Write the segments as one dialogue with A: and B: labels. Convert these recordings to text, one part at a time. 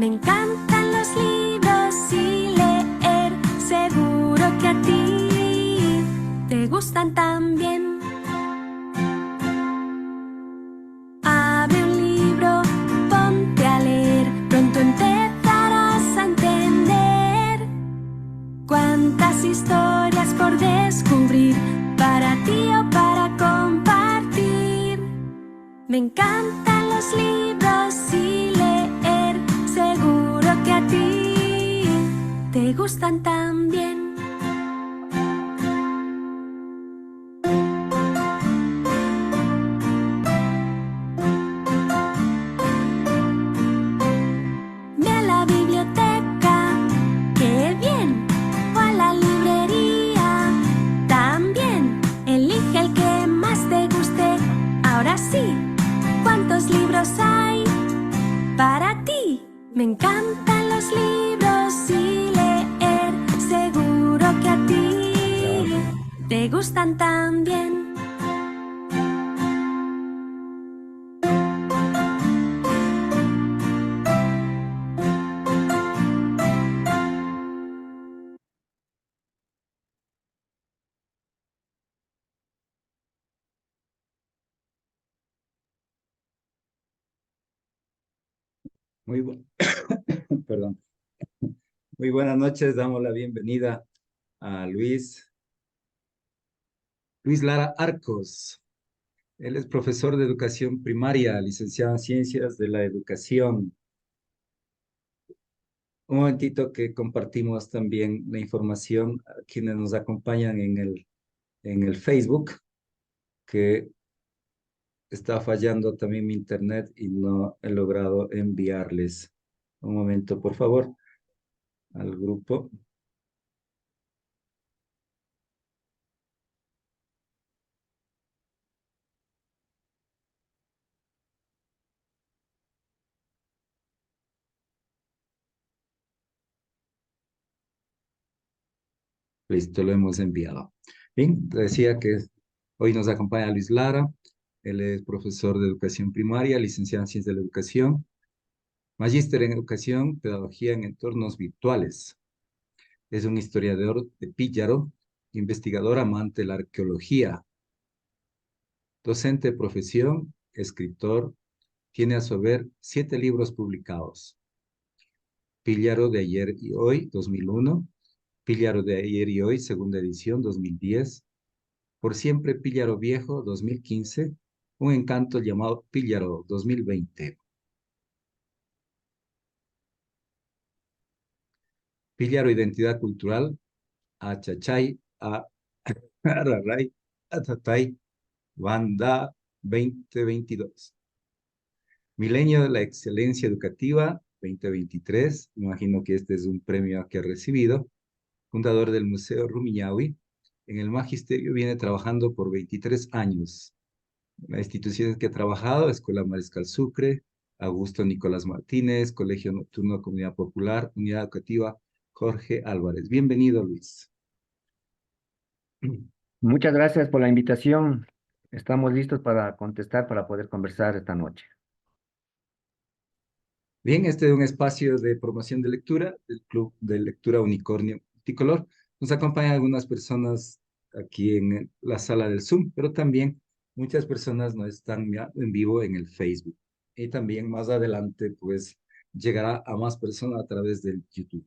A: Me encantan los libros y leer, seguro que a ti te gustan también. Abre un libro, ponte a leer, pronto empezarás a entender cuántas historias por descubrir, para ti o para compartir. Me encantan los libros y leer, seguro que a ti te gustan también. Ve a la biblioteca, qué bien, o a la librería también. Elige el que más te guste. Ahora sí, ¿cuántos libros hay para ti? Me encantan los libros y leer, seguro que a ti te gustan también.
B: Muy perdón. Muy buenas noches, damos la bienvenida a Luis Lara Arcos. Él es profesor de educación primaria, licenciado en Ciencias de la Educación. Un momentito que compartimos también la información a quienes nos acompañan en el Facebook, que está fallando también mi internet y no he logrado enviarles. Un momento, por favor, al grupo. Listo, lo hemos enviado. Bien, decía que hoy nos acompaña Luis Lara. Él es profesor de educación primaria, licenciado en Ciencias de la Educación, magíster en educación, pedagogía en entornos virtuales. Es un historiador de Píllaro, investigador amante de la arqueología, docente de profesión, escritor, tiene a su haber 7 libros publicados. Píllaro de ayer y hoy, 2001, Píllaro de ayer y hoy, segunda edición, 2010, Por siempre Píllaro Viejo, 2015, un encanto llamado Píllaro, 2020. Píllaro Identidad Cultural, Achachay, Araray, Atatay, Banda 2022. Milenio de la Excelencia Educativa, 2023. Imagino que este es un premio que ha recibido. Fundador del Museo Rumiñahui. En el magisterio viene trabajando por 23 años. Las instituciones que ha trabajado: Escuela Mariscal Sucre, Augusto Nicolás Martínez, Colegio Nocturno Comunidad Popular, Unidad Educativa Jorge Álvarez. Bienvenido, Luis.
C: Muchas gracias por la invitación. Estamos listos para contestar, para poder conversar esta noche.
B: Bien, este es un espacio de promoción de lectura del Club de Lectura Unicornio Multicolor. Nos acompañan algunas personas aquí en la sala del Zoom, pero también muchas personas nos están en vivo en el Facebook. Y también más adelante, pues, llegará a más personas a través del YouTube.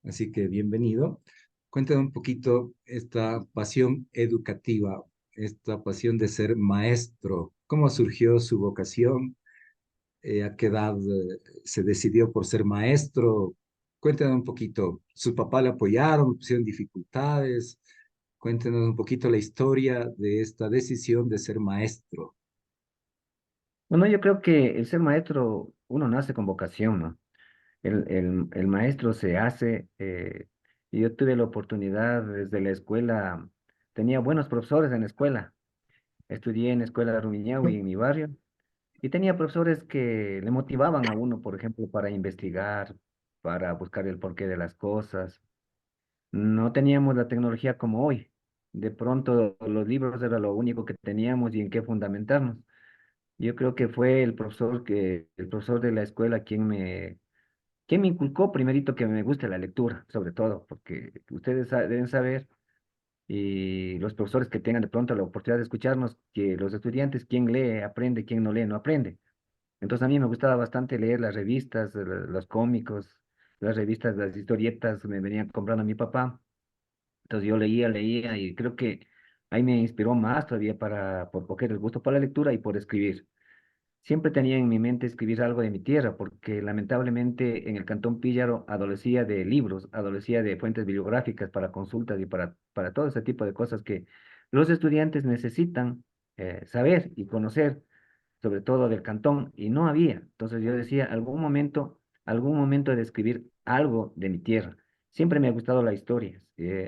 B: Así que bienvenido. Cuéntame un poquito esta pasión educativa, esta pasión de ser maestro. ¿Cómo surgió su vocación? ¿A qué edad se decidió por ser maestro? Cuéntanos un poquito. ¿Su papá le apoyaron? ¿Pusieron dificultades? Cuéntenos un poquito la historia de esta decisión de ser maestro.
C: Bueno, yo creo que el ser maestro, uno nace con vocación, ¿no? El maestro se hace, y yo tuve la oportunidad desde la escuela, tenía buenos profesores en la escuela. Estudié en la escuela de Rumiñahui en mi barrio y tenía profesores que le motivaban a uno, por ejemplo, para investigar, para buscar el porqué de las cosas. No teníamos la tecnología como hoy. De pronto los libros era lo único que teníamos y en qué fundamentarnos. Yo creo que fue el profesor de la escuela quien ¿Qué me inculcó? Primerito que me guste la lectura, sobre todo, porque ustedes deben saber, y los profesores que tengan de pronto la oportunidad de escucharnos, que los estudiantes, quien lee, aprende, quien no lee, no aprende. Entonces a mí me gustaba bastante leer las revistas, los cómicos, las revistas, las historietas, me venían comprando a mi papá. Entonces yo leía y creo que ahí me inspiró más todavía por coger el gusto por la lectura y por escribir. Siempre tenía en mi mente escribir algo de mi tierra, porque lamentablemente en el Cantón Píllaro adolecía de libros, adolecía de fuentes bibliográficas para consultas y para todo ese tipo de cosas que los estudiantes necesitan saber y conocer, sobre todo del cantón, y no había. Entonces yo decía, algún momento de escribir algo de mi tierra. Siempre me ha gustado la historia.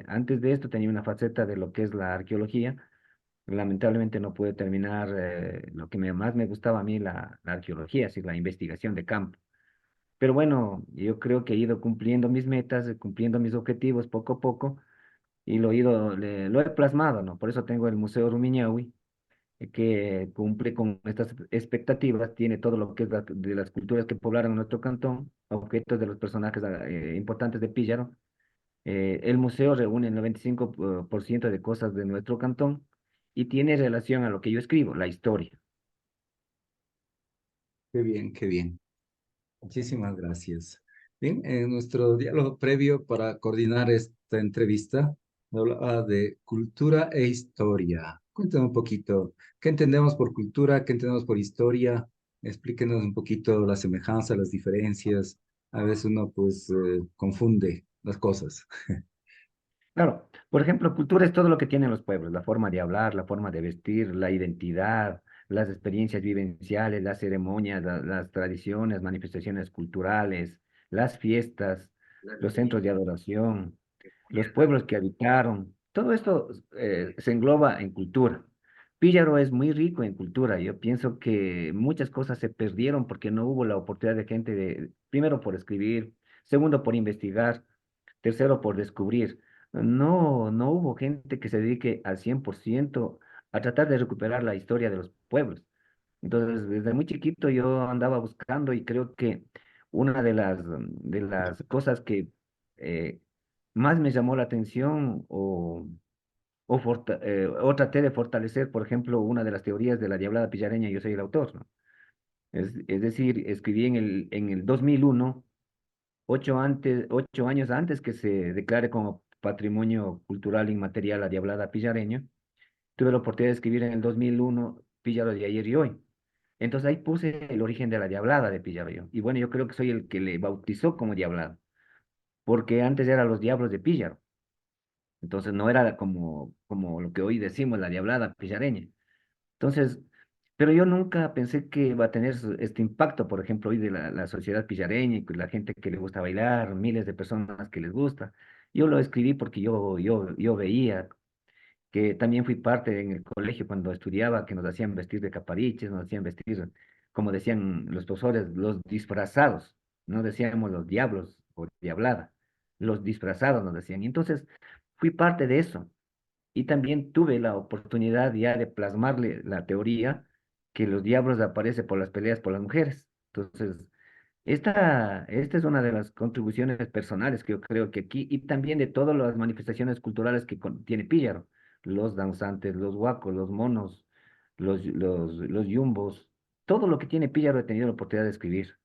C: Antes de esto tenía una faceta de lo que es la arqueología. Lamentablemente no pude terminar lo que más me gustaba a mí, la arqueología, así la investigación de campo. Pero bueno, yo creo que he ido cumpliendo mis metas, cumpliendo mis objetivos poco a poco y lo he plasmado, ¿no? Por eso tengo el Museo Rumiñahui, que cumple con estas expectativas, tiene todo lo que es de las culturas que poblaron nuestro cantón, objetos de los personajes importantes de Píllaro. El museo reúne el 95% de cosas de nuestro cantón y tiene relación a lo que yo escribo, la historia.
B: Qué bien, qué bien. Muchísimas gracias. Bien, en nuestro diálogo previo para coordinar esta entrevista, hablaba de cultura e historia. Cuéntanos un poquito, ¿qué entendemos por cultura? ¿Qué entendemos por historia? Explíquenos un poquito las semejanzas, las diferencias. A veces uno pues confunde las cosas.
C: Claro, por ejemplo, cultura es todo lo que tienen los pueblos, la forma de hablar, la forma de vestir, la identidad, las experiencias vivenciales, las ceremonias, las tradiciones, manifestaciones culturales, las fiestas, los centros de adoración, los pueblos que habitaron. Todo esto se engloba en cultura. Píllaro es muy rico en cultura. Yo pienso que muchas cosas se perdieron porque no hubo la oportunidad de gente primero por escribir, segundo por investigar, tercero por descubrir. No hubo gente que se dedique al 100% a tratar de recuperar la historia de los pueblos. Entonces, desde muy chiquito yo andaba buscando y creo que una de las cosas que eh, más me llamó la atención o traté de fortalecer, por ejemplo, una de las teorías de la Diablada Pillareña, yo soy el autor, ¿no? Es decir, escribí en el 2001, 8 años antes que se declare como Patrimonio Cultural Inmaterial la Diablada Pillareña. Tuve la oportunidad de escribir en el 2001 Píllaro de ayer y hoy. Entonces ahí puse el origen de la Diablada de Píllaro yo. Y bueno, yo creo que soy el que le bautizó como Diablada, porque antes eran los Diablos de Píllaro. Entonces no era como lo que hoy decimos, la Diablada Pillareña. Entonces, pero yo nunca pensé que iba a tener este impacto, por ejemplo, hoy de la sociedad pillareña y con la gente que le gusta bailar, miles de personas que les gusta. Yo lo escribí porque yo veía que también fui parte en el colegio cuando estudiaba, que nos hacían vestir de capariches, nos hacían vestir, como decían los profesores, los disfrazados, no decíamos los diablos o diablada, los disfrazados nos decían. Y entonces fui parte de eso. Y también tuve la oportunidad ya de plasmarle la teoría que los diablos aparecen por las peleas por las mujeres. Entonces, esta es una de las contribuciones personales que yo creo que aquí, y también de todas las manifestaciones culturales que tiene Píllaro, los danzantes, los huacos, los monos, los yumbos, todo lo que tiene Píllaro he tenido la oportunidad de escribir.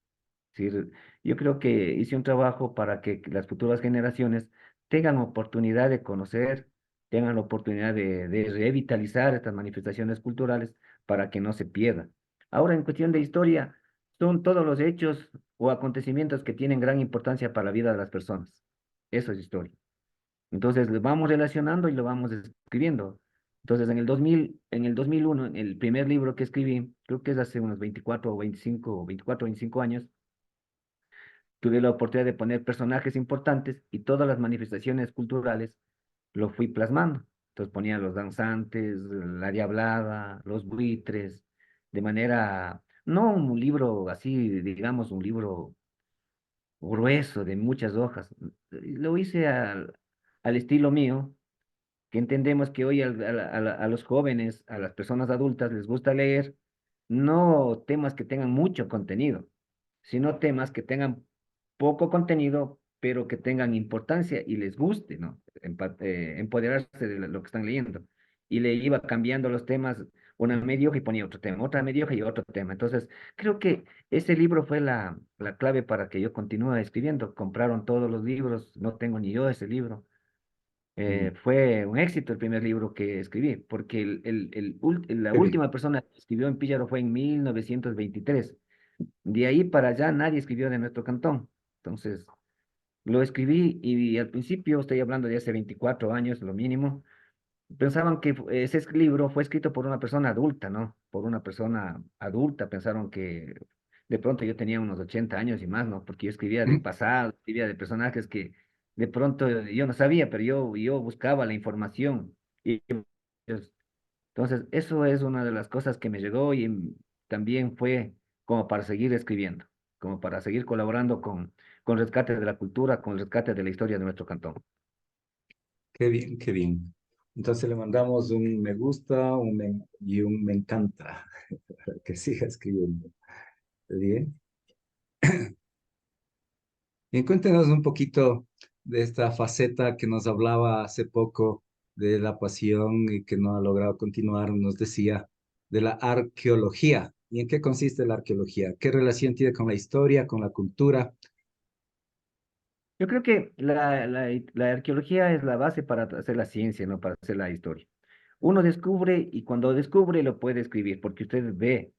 C: Es decir, yo creo que hice un trabajo para que las futuras generaciones tengan oportunidad de conocer, tengan la oportunidad de revitalizar estas manifestaciones culturales para que no se pierdan. Ahora, en cuestión de historia, son todos los hechos o acontecimientos que tienen gran importancia para la vida de las personas. Eso es historia. Entonces, lo vamos relacionando y lo vamos escribiendo. Entonces, en el 2001, en el primer libro que escribí, creo que es hace unos 24 o 25 años, tuve la oportunidad de poner personajes importantes y todas las manifestaciones culturales lo fui plasmando. Entonces ponía los danzantes, la diablada, los buitres, de manera, no un libro así, digamos, un libro grueso de muchas hojas. Lo hice al estilo mío, que entendemos que hoy a los jóvenes, a las personas adultas les gusta leer, no temas que tengan mucho contenido, sino temas que tengan poco contenido, pero que tengan importancia y les guste, ¿no? Empoderarse de lo que están leyendo. Y le iba cambiando los temas, una media hoja y ponía otro tema, otra media hoja y otro tema. Entonces, creo que ese libro fue la clave para que yo continúe escribiendo. Compraron todos los libros, no tengo ni yo ese libro.
B: Mm,
C: Fue un éxito el primer libro que escribí, porque la
B: qué bien.
C: última persona que escribió en Píllaro fue en 1923. De ahí para allá nadie escribió de nuestro cantón. Entonces, lo escribí y al principio, estoy hablando de hace 24 años, lo mínimo, pensaban que ese libro fue escrito por una persona adulta, ¿no? Por una persona adulta, pensaron que de pronto yo tenía unos 80 años y más, ¿no? Porque yo escribía del pasado, escribía de personajes que de pronto yo no sabía, pero yo buscaba la información. Pues, entonces, eso es una de las cosas que me llegó y también fue como para seguir escribiendo, como para seguir colaborando con Rescate de la Cultura, con Rescate de la Historia de nuestro cantón.
B: Qué bien, qué bien. Entonces le mandamos un me gusta y un me encanta para que siga escribiendo. Bien. Bien, cuéntenos un poquito de esta faceta que nos hablaba hace poco de la pasión y que no ha logrado continuar, nos decía, de la arqueología. ¿Y en qué consiste la arqueología? ¿Qué relación tiene con la historia, con la cultura?
C: Yo creo que la arqueología es la base para hacer la ciencia, no para hacer la historia. Uno descubre y cuando descubre lo puede escribir, porque usted ve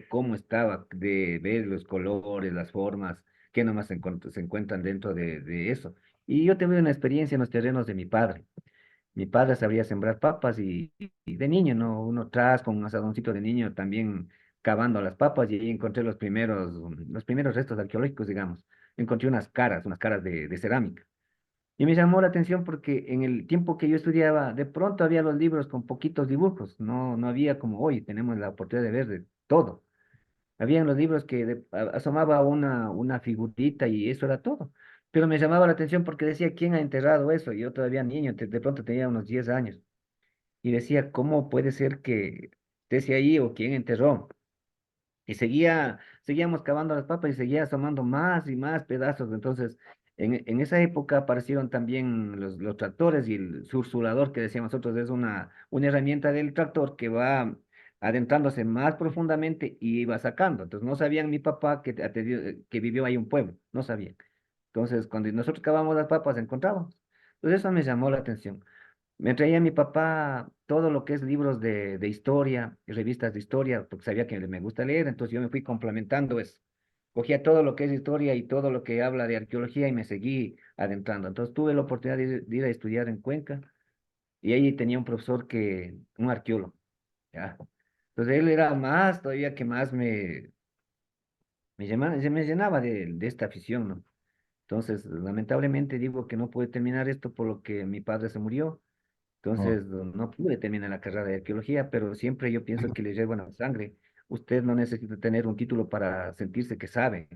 C: cómo estaba, ve los colores, las formas, que nomás se encuentran dentro de eso. Y yo tuve una experiencia en los terrenos de mi padre. Mi padre sabía sembrar papas y de niño, ¿no? Uno atrás con un asadoncito de niño también cavando las papas y ahí encontré los primeros restos arqueológicos, digamos. Encontré unas caras de cerámica. Y me llamó la atención porque en el tiempo que yo estudiaba, de pronto había los libros con poquitos dibujos, no había como hoy, tenemos la oportunidad de ver de todo. Habían los libros que asomaba una figurita y eso era todo. Pero me llamaba la atención porque decía, ¿quién ha enterrado eso? Yo todavía niño, de pronto tenía unos 10 años. Y decía, ¿cómo puede ser que esté ahí o quién enterró? Y seguíamos cavando las papas y seguía asomando más y más pedazos. Entonces, en esa época aparecieron también los tractores y el sursulador que decíamos nosotros es una herramienta del tractor que va adentrándose más profundamente y iba sacando. Entonces, no sabían mi papá que vivió ahí un pueblo, no sabían. Entonces, cuando nosotros cavamos las papas, encontrábamos. Entonces, eso me llamó la atención. Me traía mi papá todo lo que es libros de historia, y revistas de historia, porque sabía que me gusta leer, entonces yo me fui complementando eso. Cogía todo lo que es historia y todo lo que habla de arqueología y me seguí adentrando. Entonces tuve la oportunidad de ir a estudiar en Cuenca y ahí tenía un profesor un arqueólogo, ¿ya? Entonces él era más, todavía que más me llenaba de esta afición, ¿no? Entonces, lamentablemente digo que no pude terminar esto por lo que mi padre se murió.
B: Oh,
C: Entonces, no pude terminar la carrera de arqueología, pero siempre yo pienso que le llevo en la sangre. Usted no necesita tener un título para sentirse que sabe.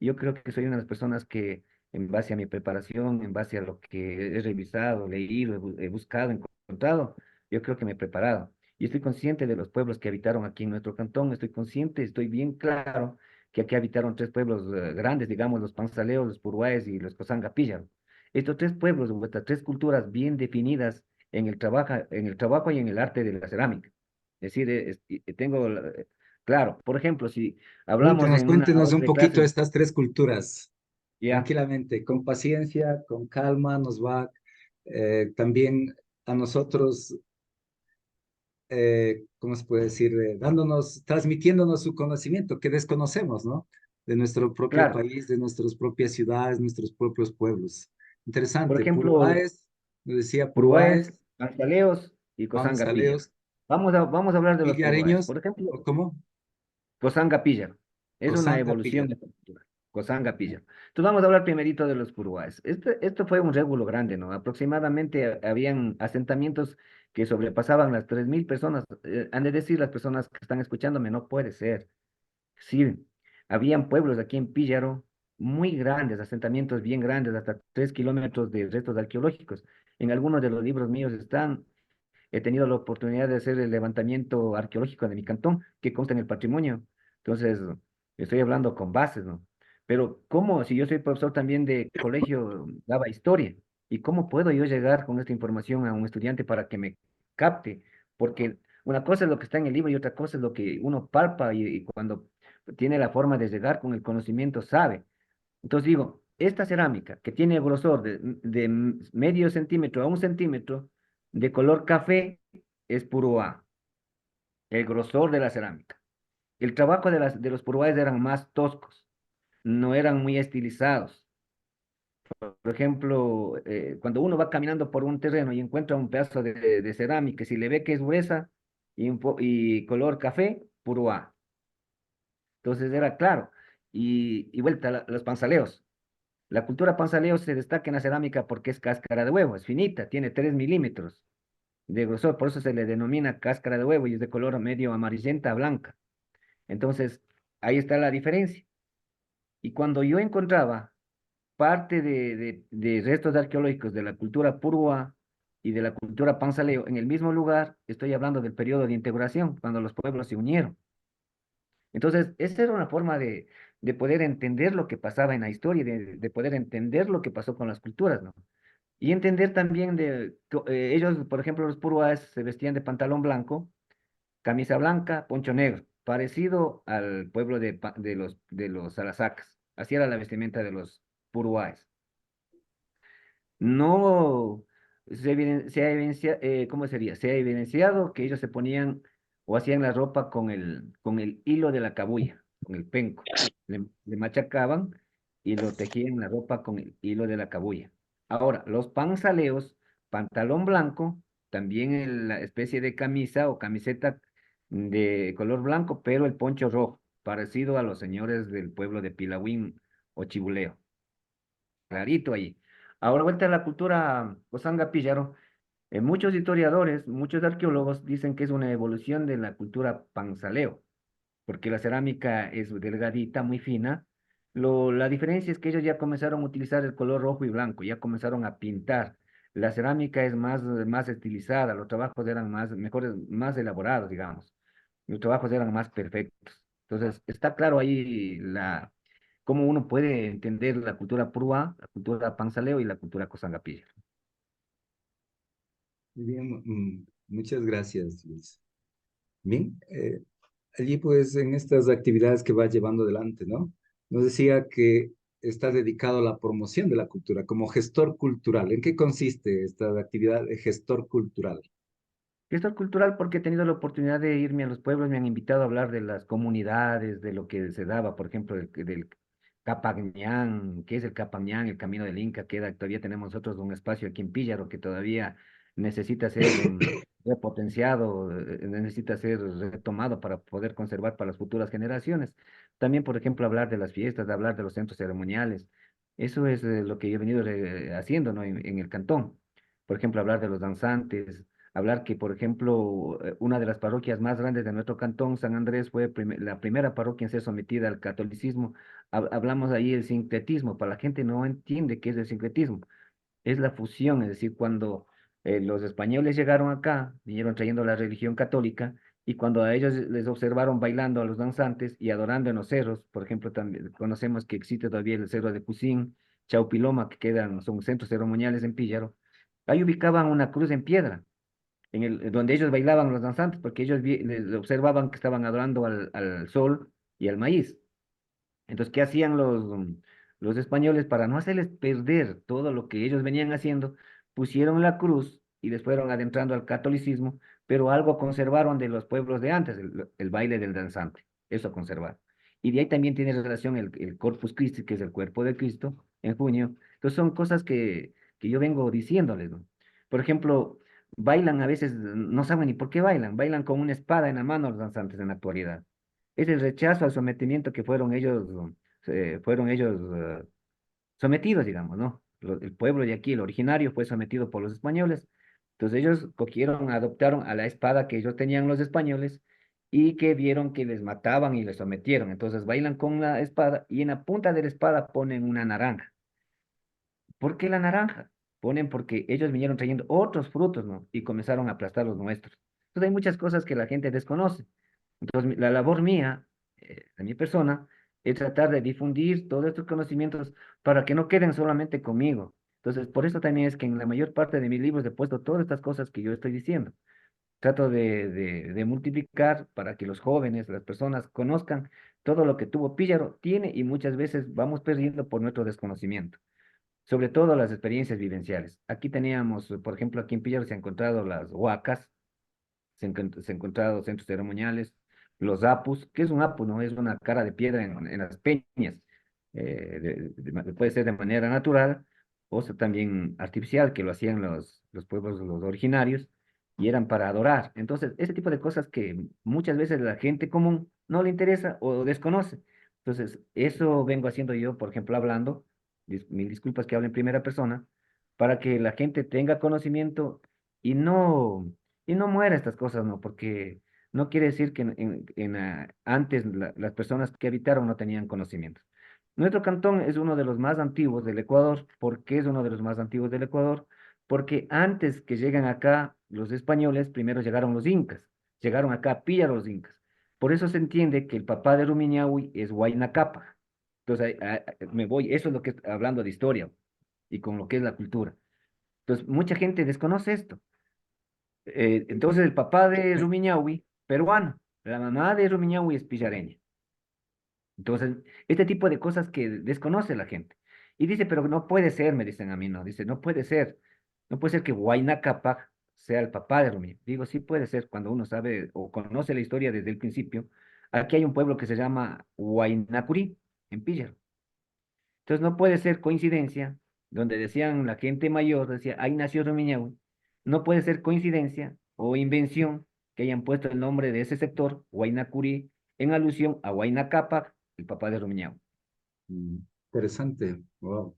C: Yo creo que soy una de las personas que, en base a mi preparación, en base a lo que he revisado, leído, he buscado, encontrado, yo creo que me he preparado. Y estoy consciente de los pueblos que habitaron aquí en nuestro cantón, estoy consciente, estoy bien claro que aquí habitaron tres pueblos grandes, digamos, los Panzaleos, los Purúaes y los Cosangapillas. Estos tres pueblos, nuestras tres culturas bien definidas en el trabajo y en el arte de la cerámica. Es decir, claro, por ejemplo, si hablamos
B: cuéntenos,
C: en una
B: cuéntenos
C: hora
B: un
C: de
B: poquito de
C: clase,
B: estas tres culturas,
C: ya,
B: tranquilamente, con paciencia, con calma, nos va también a nosotros ¿cómo se puede decir? Dándonos, transmitiéndonos su conocimiento que desconocemos, ¿no? De nuestro propio
C: claro,
B: país, de nuestras propias ciudades, nuestros propios pueblos.
C: por
B: Interesante.
C: ejemplo,
B: Purúaes, nos decía
C: Purúaes,
B: Purúaes,
C: Manzaleos y Cosangapilla.
B: Manzaleos,
C: Vamos a hablar de los Purúaes.
B: Pillareños,
C: Por ejemplo,
B: ¿o cómo?
C: Cosangapilla. Es una
B: Cozancapilla.
C: evolución de esta cultura. Cosangapilla. Entonces vamos a hablar primerito de los Purúaes. Esto fue un régulo grande, ¿no? Aproximadamente habían asentamientos que sobrepasaban las 3.000 personas. Han de decir las personas que están escuchándome, no puede ser. Sí, habían pueblos aquí en Píllaro muy grandes, asentamientos bien grandes, hasta 3 kilómetros de restos arqueológicos. En algunos de los libros míos están, he tenido la oportunidad de hacer el levantamiento arqueológico de mi cantón, que consta en el patrimonio. Entonces, estoy hablando con bases, ¿no? Pero ¿cómo, si yo soy profesor también de colegio, daba historia? ¿Y cómo puedo yo llegar con esta información a un estudiante para que me capte? Porque una cosa es lo que está en el libro y otra cosa es lo que uno palpa y cuando tiene la forma de llegar con el conocimiento sabe. Entonces digo, esta cerámica que tiene grosor de medio centímetro a 1 centímetro, de color café, es puro A, el grosor de la cerámica. El trabajo de los puruáes eran más toscos, no eran muy estilizados. Por ejemplo, cuando uno va caminando por un terreno y encuentra un pedazo de cerámica, si le ve que es gruesa y color café, purúa. Entonces era claro. Y vuelta, los panzaleos. La cultura panzaleo se destaca en la cerámica porque es cáscara de huevo, es finita, tiene 3 milímetros de grosor, por eso se le denomina cáscara de huevo y es de color medio amarillenta a blanca. Entonces, ahí está la diferencia. Y cuando yo encontraba parte de restos arqueológicos de la cultura purua y de la cultura panzaleo en el mismo lugar, estoy hablando del periodo de integración, cuando los pueblos se unieron. Entonces, esa era una forma de poder entender lo que pasaba en la historia, y de poder entender lo que pasó con las culturas, ¿no? Y entender también ellos, por ejemplo, los puruas se vestían de pantalón blanco, camisa blanca, poncho negro, parecido al pueblo de los Arasacas. Así era la vestimenta de los puruáes. No se ha ¿cómo sería? Se ha evidenciado que ellos se ponían o hacían la ropa con el hilo de la cabuya, con el penco. Le machacaban y lo tejían la ropa con el hilo de la cabuya. Ahora, los panzaleos, pantalón blanco, también en la especie de camisa o camiseta de color blanco, pero el poncho rojo, parecido a los señores del pueblo de Pilahuín o Chibuleo, clarito ahí. Ahora, vuelta a la cultura Cosanga Píllaro, muchos historiadores, muchos arqueólogos dicen que es una evolución de la cultura panzaleo, porque la cerámica es delgadita, muy fina. La diferencia es que ellos ya comenzaron a utilizar el color rojo y blanco, ya comenzaron a pintar. La cerámica es más estilizada, los trabajos eran más, mejores, más elaborados, digamos. Los trabajos eran más perfectos. Entonces, está claro ahí cómo uno puede entender la cultura purúa, la cultura panzaleo y la cultura cosangapilla.
B: Muy bien, muchas gracias, Luis. Bien, allí pues en estas actividades que va llevando adelante, ¿no? Nos decía que está dedicado a la promoción de la cultura como gestor cultural. ¿En qué consiste esta actividad de gestor cultural?
C: Gestor cultural porque he tenido la oportunidad de irme a los pueblos, me han invitado a hablar de las comunidades, de lo que se daba, por ejemplo, del Capañán, ¿qué es el Capañán? El Camino del Inca, todavía tenemos nosotros un espacio aquí en Píllaro que todavía necesita ser repotenciado, necesita ser retomado para poder conservar para las futuras generaciones. También, por ejemplo, hablar de las fiestas, hablar de los centros ceremoniales. Eso es lo que yo he venido haciendo, ¿no? En el cantón. Por ejemplo, hablar de los danzantes, hablar que, por ejemplo, una de las parroquias más grandes de nuestro cantón, San Andrés, fue la primera parroquia en ser sometida al catolicismo. Hablamos ahí del sincretismo, para la gente no entiende qué es el sincretismo. Es la fusión, es decir, cuando los españoles llegaron acá, vinieron trayendo la religión católica, y cuando a ellos les observaron bailando a los danzantes y adorando en los cerros, por ejemplo, también conocemos que existe todavía el cerro de Cusín, Chaupiloma, que son centros ceremoniales en Píllaro, ahí ubicaban una cruz en piedra donde ellos bailaban los danzantes, porque ellos les observaban que estaban adorando al sol y al maíz. Entonces, ¿qué hacían los españoles para no hacerles perder todo lo que ellos venían haciendo? Pusieron la cruz y les fueron adentrando al catolicismo, pero algo conservaron de los pueblos de antes, el baile del danzante, eso conservaron. Y de ahí también tiene relación el Corpus Christi, que es el cuerpo de Cristo, en junio. Entonces son cosas que yo vengo diciéndoles, ¿no? Por ejemplo, bailan a veces, no saben ni por qué bailan con una espada en la mano los danzantes en la actualidad. Es el rechazo al sometimiento que fueron ellos sometidos, digamos, ¿no? El pueblo de aquí, el originario, fue sometido por los españoles. Entonces ellos cogieron, adoptaron a la espada que ellos tenían los españoles y que vieron que les mataban y les sometieron. Entonces bailan con la espada y en la punta de la espada ponen una naranja. ¿Por qué la naranja? Ponen porque ellos vinieron trayendo otros frutos, ¿no? Y comenzaron a aplastar los nuestros. Entonces hay muchas cosas que la gente desconoce. Entonces la labor mía, de mi persona, es tratar de difundir todos estos conocimientos para que no queden solamente conmigo. Entonces, por eso también es que en la mayor parte de mis libros he puesto todas estas cosas que yo estoy diciendo. Trato de multiplicar para que los jóvenes, las personas conozcan todo lo que tuvo Píllaro, tiene y muchas veces vamos perdiendo por nuestro desconocimiento, sobre todo las experiencias vivenciales. Aquí teníamos, por ejemplo, aquí en Píllaro se han encontrado las huacas, se han encontrado centros ceremoniales, los apus, ¿qué es un apu? No es una cara de piedra en las peñas. Puede ser de manera natural o sea, también artificial, que lo hacían los pueblos, los originarios, y eran para adorar. Entonces, ese tipo de cosas que muchas veces la gente común no le interesa o desconoce. Entonces, eso vengo haciendo yo, por ejemplo, hablando, mil disculpas que hable en primera persona, para que la gente tenga conocimiento y no y no muera estas cosas, ¿no? Porque no quiere decir que antes las personas que habitaron no tenían conocimientos. Nuestro cantón es uno de los más antiguos del Ecuador. ¿Por qué es uno de los más antiguos del Ecuador? Porque antes que lleguen acá los españoles, primero llegaron los incas. Llegaron acá a pillar a los incas. Por eso se entiende que el papá de Rumiñahui es Huayna Cápac. Entonces, me voy, eso es lo que es hablando de historia y con lo que es la cultura. Entonces, mucha gente desconoce esto. Entonces el papá de Rumiñahui, peruano, la mamá de Rumiñahui es pillareña. Entonces, este tipo de cosas que desconoce la gente. Y dice, pero no puede ser, me dicen a mí, no, dice, no puede ser. No puede ser que Huayna Capac sea el papá de Rumiñahui. Digo, sí puede ser cuando uno sabe o conoce la historia desde el principio. Aquí hay un pueblo que se llama Huaynacurí, en Píllaro. Entonces no puede ser coincidencia, donde decían la gente mayor, decía, ahí nació Rumiñahui. No puede ser coincidencia o invención que hayan puesto el nombre de ese sector, Huayna Curí, en alusión a Huayna Cápac, el papá de Rumiñahui.
B: Mm, interesante. Wow.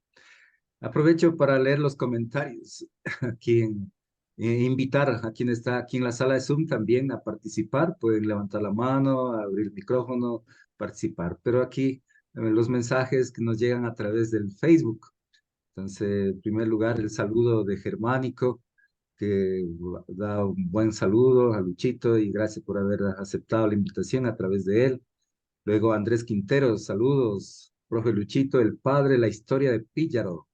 B: Aprovecho para leer los comentarios. Aquí invitar a quien está aquí en la sala de Zoom también a participar. Pueden levantar la mano, abrir el micrófono, participar. Pero aquí los mensajes que nos llegan a través del Facebook. Entonces, en primer lugar, el saludo de Germánico, que da un buen saludo a Luchito y gracias por haber aceptado la invitación a través de él. Luego Andrés Quinteros, saludos. Profe Luchito, el padre, la historia de Píllaro.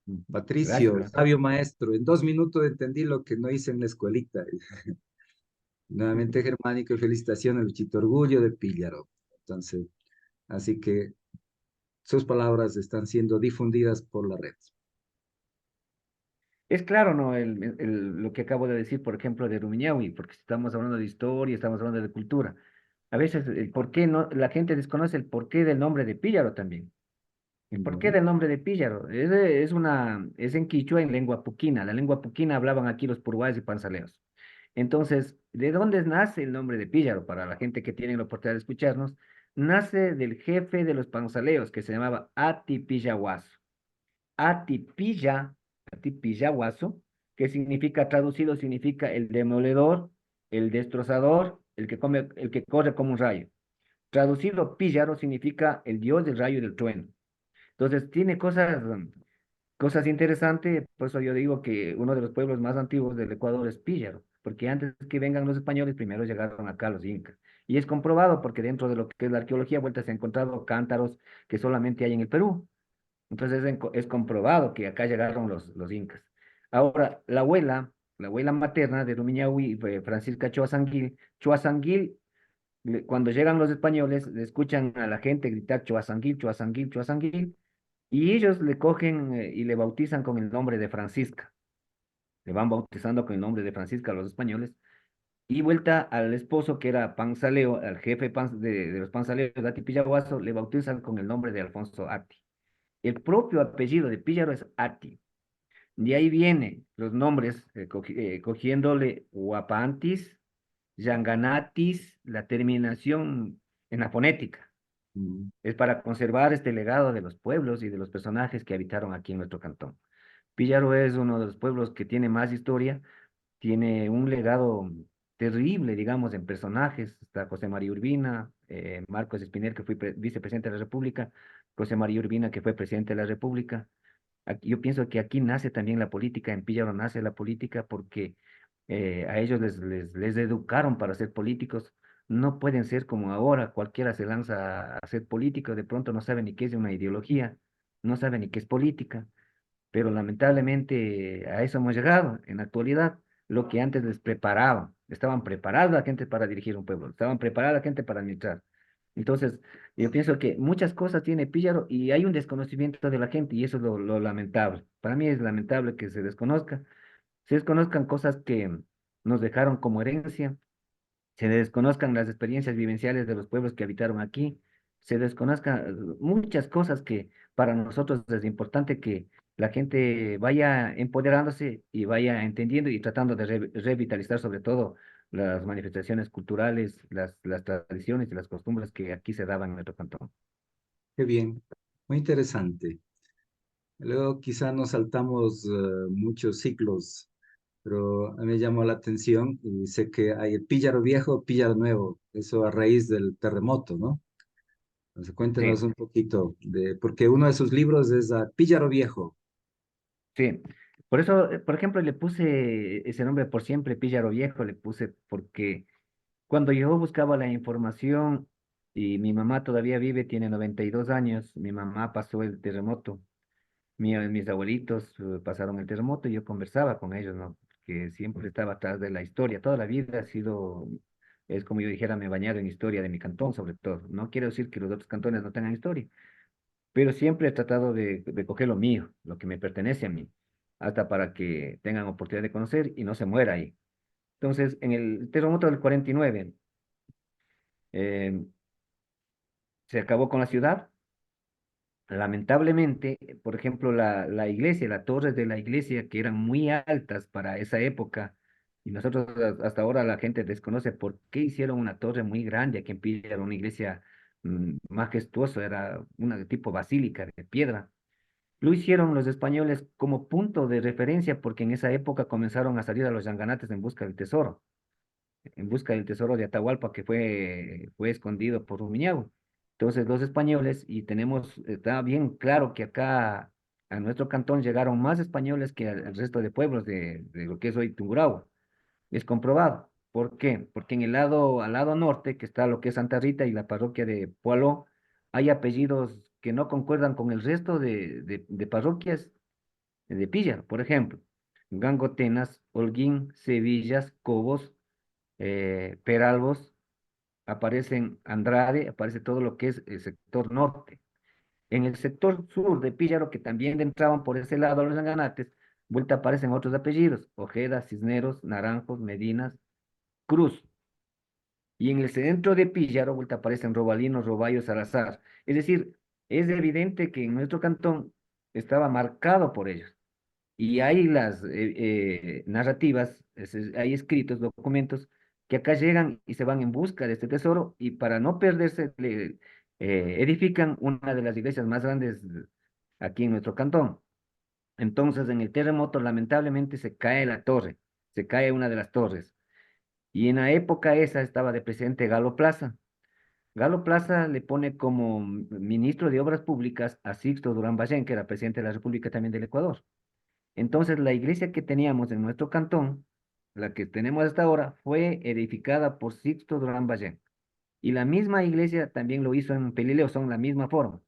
C: Gracias,
B: Patricio,
C: gracias.
B: sabio maestro, en 2 minutos entendí lo que no hice en la escuelita. Nuevamente Germánico y felicitaciones, Luchito, orgullo de Píllaro. Entonces, así que sus palabras están siendo difundidas por la red.
C: Es claro, ¿no? Lo que acabo de decir, por ejemplo, de Rumiñahui, porque si estamos hablando de historia, estamos hablando de cultura. A veces el por qué no, la gente desconoce el porqué del nombre de Píllaro también. ¿El porqué
B: Ujú.
C: del nombre de Píllaro? Es en quichua, en lengua puquina. La lengua puquina hablaban aquí los purguayos y panzaleos. Entonces, ¿de dónde nace el nombre de Píllaro? Para la gente que tiene la oportunidad de escucharnos, nace del jefe de los panzaleos, que se llamaba Ati Pillahuaso. Atipilla, Atipillahuaso, que significa, traducido, significa el demoledor, el destrozador, el que corre como un rayo. Traducido, Píllaro significa el dios del rayo y del trueno. Entonces, tiene cosas interesantes, por eso yo digo que uno de los pueblos más antiguos del Ecuador es Píllaro, porque antes que vengan los españoles, primero llegaron acá los incas. Y es comprobado porque dentro de lo que es la arqueología, vuelta se han encontrado cántaros que solamente hay en el Perú. Entonces es comprobado que acá llegaron los incas. Ahora, la abuela materna de Rumiñahui fue Francisca Choasanguil. Choasanguil, cuando llegan los españoles, le escuchan a la gente gritar Choasanguil, Choasanguil, Choasanguil, y ellos le cogen y le bautizan con el nombre de Francisca. Le van bautizando con el nombre de Francisca a los españoles. Y vuelta al esposo que era Panzaleo, al jefe de los Panzaleos, Ati Pillaguazo, le bautizan con el nombre de Alfonso Ati. El propio apellido de Píllaro es Ati. De ahí vienen los nombres, cogiéndole Huapantis, Yanganatis, la terminación en la fonética.
B: Mm.
C: Es para conservar este legado de los pueblos y de los personajes que habitaron aquí en nuestro cantón. Píllaro es uno de los pueblos que tiene más historia, tiene un legado terrible, digamos, en personajes. Está José María Urbina, Marcos Espinel, que fue vicepresidente de la República, José María Urbina, que fue presidente de la República. Yo pienso que aquí nace también la política, en Píllaro nace la política porque a ellos les educaron para ser políticos, no pueden ser como ahora, cualquiera se lanza a ser político, de pronto no sabe ni qué es una ideología, no sabe ni qué es política, pero lamentablemente a eso hemos llegado en la actualidad. Lo que antes les preparaban, estaban preparadas la gente para dirigir un pueblo, estaban preparada la gente para administrar. Entonces, yo pienso que muchas cosas tiene Píllaro y hay un desconocimiento de la gente y eso es lo lamentable. Para mí es lamentable que se desconozcan cosas que nos dejaron como herencia, se desconozcan las experiencias vivenciales de los pueblos que habitaron aquí, se desconozcan muchas cosas que para nosotros es importante que la gente vaya empoderándose y vaya entendiendo y tratando de revitalizar sobre todo las manifestaciones culturales, las tradiciones y las costumbres que aquí se daban en nuestro cantón.
B: Qué bien, muy interesante. Luego quizá nos saltamos muchos ciclos, pero a mí me llamó la atención y sé que hay el Píllaro Viejo, Píllaro Nuevo, eso a raíz del terremoto, ¿no? Entonces cuéntenos
C: Sí.
B: un poquito de, porque uno de sus libros es Píllaro Viejo.
C: Sí, por eso, por ejemplo, le puse ese nombre por siempre, Píllaro Viejo, le puse porque cuando yo buscaba la información y mi mamá todavía vive, tiene 92 años, mi mamá pasó el terremoto, mis abuelitos pasaron el terremoto y yo conversaba con ellos, ¿no? Que siempre estaba atrás de la historia, toda la vida ha sido, es como yo dijera, me he bañado en historia de mi cantón sobre todo. No quiero decir que los otros cantones no tengan historia, pero siempre he tratado de coger lo mío, lo que me pertenece a mí, hasta para que tengan oportunidad de conocer y no se muera ahí. Entonces, en el terremoto del 49, eh, se acabó con la ciudad. Lamentablemente, por ejemplo, la iglesia, las torres de la iglesia, que eran muy altas para esa época, y nosotros hasta ahora la gente desconoce por qué hicieron una torre muy grande aquí en Pilar, era una iglesia majestuosa, era una de tipo basílica de piedra. Lo hicieron los españoles como punto de referencia porque en esa época comenzaron a salir a los yanganates en busca del tesoro, en busca del tesoro de Atahualpa que fue escondido por Rumiñahui. Entonces los españoles, y tenemos, está bien claro que acá a nuestro cantón llegaron más españoles que al resto de pueblos de lo que es hoy Tungurahua. Es comprobado. ¿Por qué? Porque en al lado norte, que está lo que es Santa Rita y la parroquia de Poaló, hay apellidos que no concuerdan con el resto de parroquias de Pilla, por ejemplo. Gangotenas, Holguín, Sevillas, Cobos, Peralbos, aparecen Andrade, aparece todo lo que es el sector norte. En el sector sur de Píllaro, que también entraban por ese lado a los Anganates, vuelta aparecen otros apellidos, Ojeda, Cisneros, Naranjos, Medinas, Cruz. Y en el centro de Píllaro, vuelta aparecen Robalinos, Roballo, Salazar. Es decir, es evidente que en nuestro cantón estaba marcado por ellos. Y hay las narrativas, hay escritos, documentos, que acá llegan y se van en busca de este tesoro y para no perderse, edifican una de las iglesias más grandes aquí en nuestro cantón. Entonces, en el terremoto, lamentablemente, se cae la torre, se cae una de las torres. Y en la época esa estaba de presidente Galo Plaza. Galo Plaza le pone como ministro de Obras Públicas a Sixto Durán Ballén, que era presidente de la República también del Ecuador. Entonces, la iglesia que teníamos en nuestro cantón, la que tenemos hasta ahora, fue edificada por Sixto Durán Ballén. Y la misma iglesia también lo hizo en Pelileo, son la misma forma,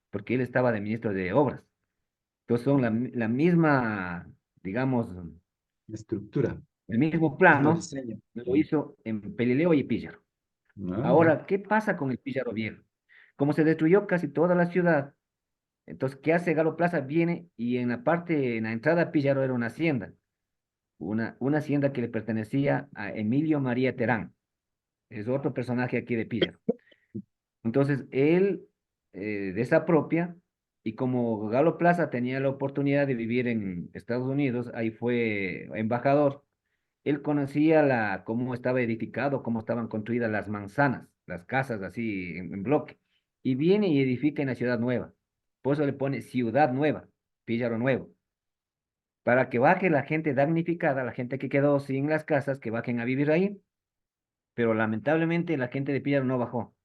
C: porque él estaba de ministro de Obras. Entonces, son la misma, digamos,
B: Estructura,
C: el mismo
B: mismo
C: plano,
B: diseño.
C: lo hizo en Pelileo y Píllaro.
B: Ah, ya.
C: Ahora, ¿qué pasa con el Píllaro Viejo? Como se destruyó casi toda la ciudad, entonces, ¿qué hace Galo Plaza? Viene y en la parte, en la entrada a Píllaro era una hacienda. Una hacienda que le pertenecía a Emilio María Terán, es otro personaje aquí de Píllaro. Entonces, él desapropia y como Galo Plaza tenía la oportunidad de vivir en Estados Unidos, ahí fue embajador, él conocía cómo estaba edificado, cómo estaban construidas las manzanas, las casas así en bloque, y viene y edifica en la ciudad nueva. Por eso le pone ciudad nueva, Píllaro Nuevo para que baje la gente damnificada, la gente que quedó sin las casas, que bajen a vivir ahí, pero lamentablemente la gente de Píllaro no bajó.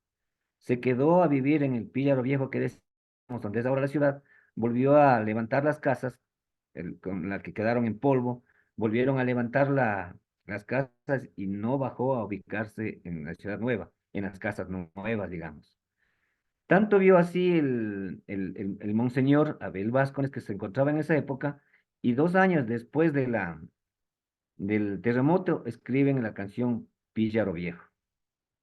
C: Se quedó a vivir en el Píllaro Viejo, que es donde es ahora la ciudad, volvió a levantar las casas con las que quedaron en polvo, volvieron a levantar las casas y no bajó a ubicarse en la ciudad nueva, en las casas nuevas, digamos. Tanto vio así el monseñor Abel Vázquez que se encontraba en esa época, y 2 años después del terremoto escriben la canción Píllaro Viejo.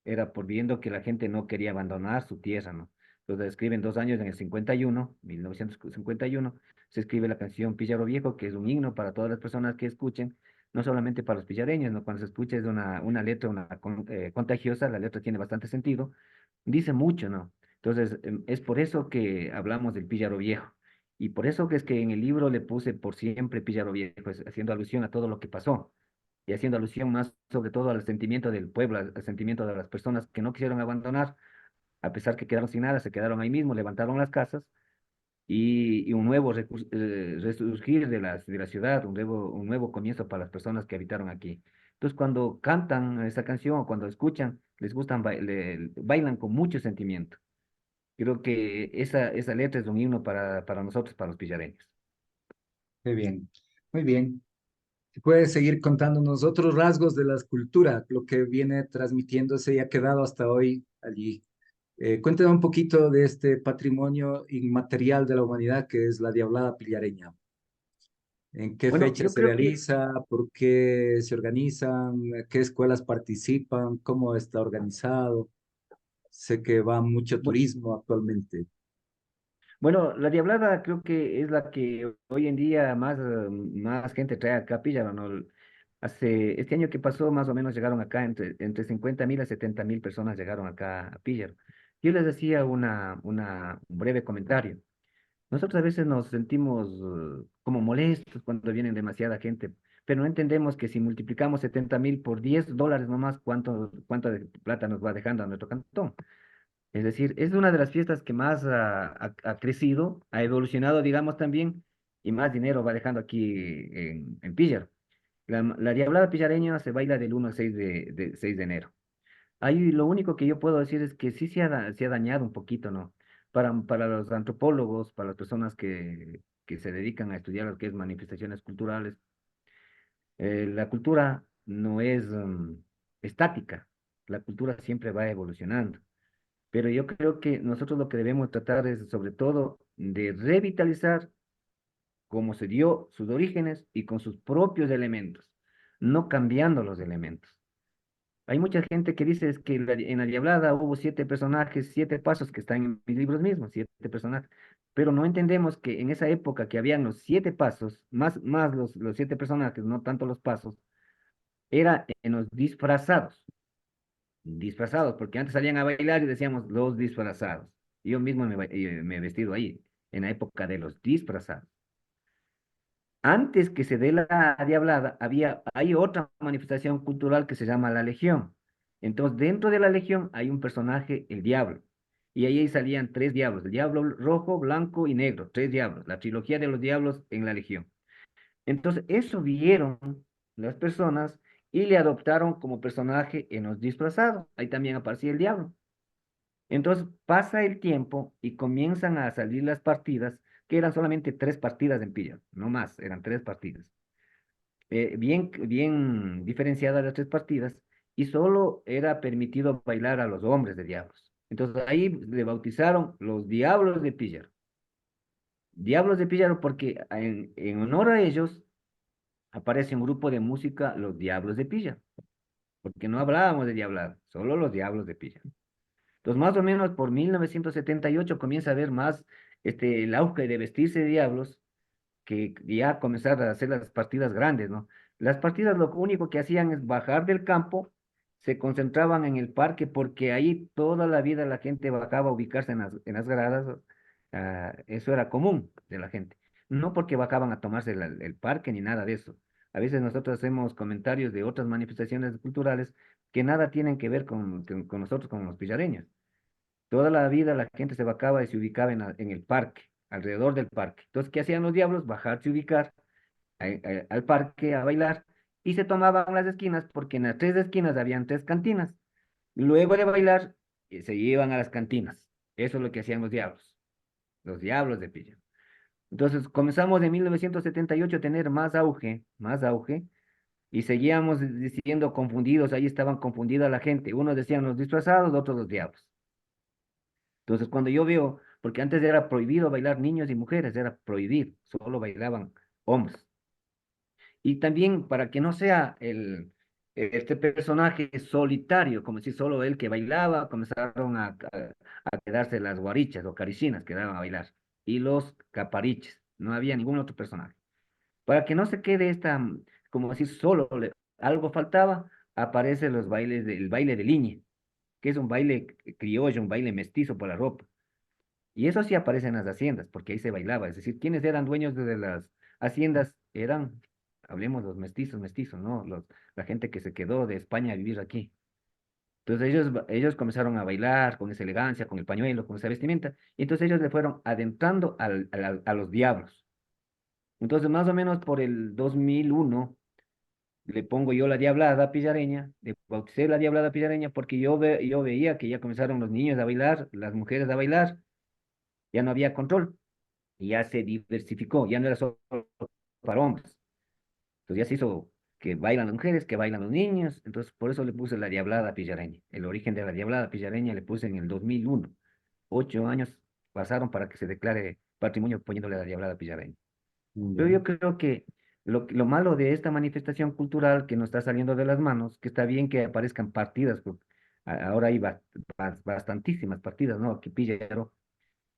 C: Era por viendo que la gente no quería abandonar su tierra, ¿no? Entonces escriben 2 años en el 51, 1951, se escribe la canción Píllaro Viejo, que es un himno para todas las personas que escuchen, no solamente para los pillareños, ¿no? Cuando se escucha es una letra contagiosa, la letra tiene bastante sentido, dice mucho, ¿no? Entonces, es por eso que hablamos del Píllaro Viejo. Y por eso que es que en el libro le puse por siempre Píllaro Viejo, haciendo alusión a todo lo que pasó y haciendo alusión más sobre todo al sentimiento del pueblo, al sentimiento de las personas que no quisieron abandonar, a pesar que quedaron sin nada, se quedaron ahí mismo, levantaron las casas y un nuevo resurgir de la ciudad, un nuevo comienzo para las personas que habitaron aquí. Entonces, cuando cantan esa canción o cuando escuchan, les gustan, bailan con mucho sentimiento. Creo que esa letra es un himno para nosotros, para los pillareños.
B: Qué bien, muy bien. Si puedes seguir contándonos otros rasgos de la escultura, lo que viene transmitiéndose y ha quedado hasta hoy allí. Cuéntame un poquito de este patrimonio inmaterial de la humanidad que es la Diablada Pillareña. ¿En qué
C: Bueno,
B: fecha
C: yo
B: se
C: creo que,
B: realiza? ¿Por qué se organizan? ¿Qué escuelas participan? ¿Cómo está organizado? Sé que va mucho
C: bu-
B: turismo actualmente.
C: bueno, la Diablada creo que es la que hoy en día más gente trae acá a Píllaro, ¿no? Este año que pasó, más o menos llegaron acá entre 50.000 a 70.000 personas llegaron acá a Píllaro. Yo les decía un breve comentario. Nosotros a veces nos sentimos como molestos cuando vienen demasiada gente, pero no entendemos que si multiplicamos 70.000 por $10 nomás, ¿cuánto de plata nos va dejando a nuestro cantón? Es decir, es una de las fiestas que más ha crecido, ha evolucionado, digamos, también, y más dinero va dejando aquí en Píllaro. La Diablada Pillareña se baila del 1 al 6 de enero. Ahí lo único que yo puedo decir es que sí se ha dañado un poquito, ¿no? Para los antropólogos, para las personas que se dedican a estudiar lo que es manifestaciones culturales, la cultura no es estática, la cultura siempre va evolucionando. Pero yo creo que nosotros lo que debemos tratar es sobre todo de revitalizar como se dio sus orígenes y con sus propios elementos, no cambiando los elementos. Hay mucha gente que dice es que en la Diablada hubo 7 personajes, 7 pasos que están en mis libros mismos, 7 personajes, pero no entendemos que en esa época que habían los 7 pasos, más los 7 personajes, no tanto los pasos, era en los disfrazados, porque antes salían a bailar y decíamos los disfrazados. Yo mismo me he vestido ahí, en la época de los disfrazados. Antes que se dé la Diablada, hay otra manifestación cultural que se llama la Legión. Entonces, dentro de la Legión hay un personaje, el Diablo. Y ahí salían 3 diablos, el diablo rojo, blanco y negro, 3 diablos, la trilogía de los diablos en la Legión. Entonces, eso vieron las personas y le adoptaron como personaje en los disfrazados. Ahí también aparecía el diablo. Entonces pasa el tiempo y comienzan a salir las partidas, que eran solamente 3 partidas en pilla, no más, eran 3 partidas. Bien diferenciadas las 3 partidas, y solo era permitido bailar a los hombres de diablos. Entonces ahí le bautizaron los Diablos de Píllaro. Diablos de Píllaro porque en honor a ellos aparece un grupo de música, los Diablos de Píllaro, porque no hablábamos de diablada, solo los Diablos de Píllaro. Entonces, más o menos por 1978 comienza a haber más el auge de vestirse de diablos, que ya comenzar a hacer las partidas grandes, ¿no? Las partidas lo único que hacían es bajar del campo, se concentraban en el parque, porque ahí toda la vida la gente bajaba a ubicarse en las gradas, eso era común de la gente. No porque bajaban a tomarse el parque ni nada de eso. A veces nosotros hacemos comentarios de otras manifestaciones culturales que nada tienen que ver con nosotros, con los pillareños. Toda la vida la gente se vacaba y se ubicaba en el parque, alrededor del parque. Entonces, ¿qué hacían los diablos? Bajarse y ubicar al parque a bailar, y se tomaban las esquinas porque en las 3 esquinas habían 3 cantinas. Luego de bailar, se iban a las cantinas. Eso es lo que hacían los diablos de Pilla. Entonces comenzamos en 1978 a tener más auge, Y seguíamos diciendo confundidos, ahí estaban confundida la gente. Unos decían los disfrazados, otros los diablos. Entonces, cuando yo veo, porque antes era prohibido bailar niños y mujeres, era prohibido, solo bailaban hombres. Y también para que no sea este personaje solitario, como si solo él que bailaba, comenzaron a quedarse las guarichas o caricinas que daban a bailar, y los capariches, no había ningún otro personaje. Para que no se quede como si solo algo faltaba, aparecen los bailes el baile de liñe, que es un baile criollo, un baile mestizo por la ropa. Y eso sí aparece en las haciendas, porque ahí se bailaba. Es decir, quienes eran dueños de las haciendas eran, hablemos los mestizos, mestizos, ¿no? La gente que se quedó de España a vivir aquí. Entonces ellos comenzaron a bailar con esa elegancia, con el pañuelo, con esa vestimenta, y entonces ellos le fueron adentrando a los diablos. Entonces, más o menos por el 2001 le pongo yo la diablada pillareña, le bauticé la diablada pillareña porque yo veía que ya comenzaron los niños a bailar, las mujeres a bailar, ya no había control, y ya se diversificó, ya no era solo para hombres. Entonces ya se hizo que bailan las mujeres, que bailan los niños, entonces por eso le puse la diablada pillareña. El origen de la diablada pillareña le puse en el 2001. 8 años pasaron para que se declare patrimonio poniéndole la diablada pillareña. Pero
B: Ya.
C: yo creo que lo malo de esta manifestación cultural que nos está saliendo de las manos, que está bien que aparezcan partidas, porque ahora hay bastantísimas partidas, ¿no? Que Píllaro.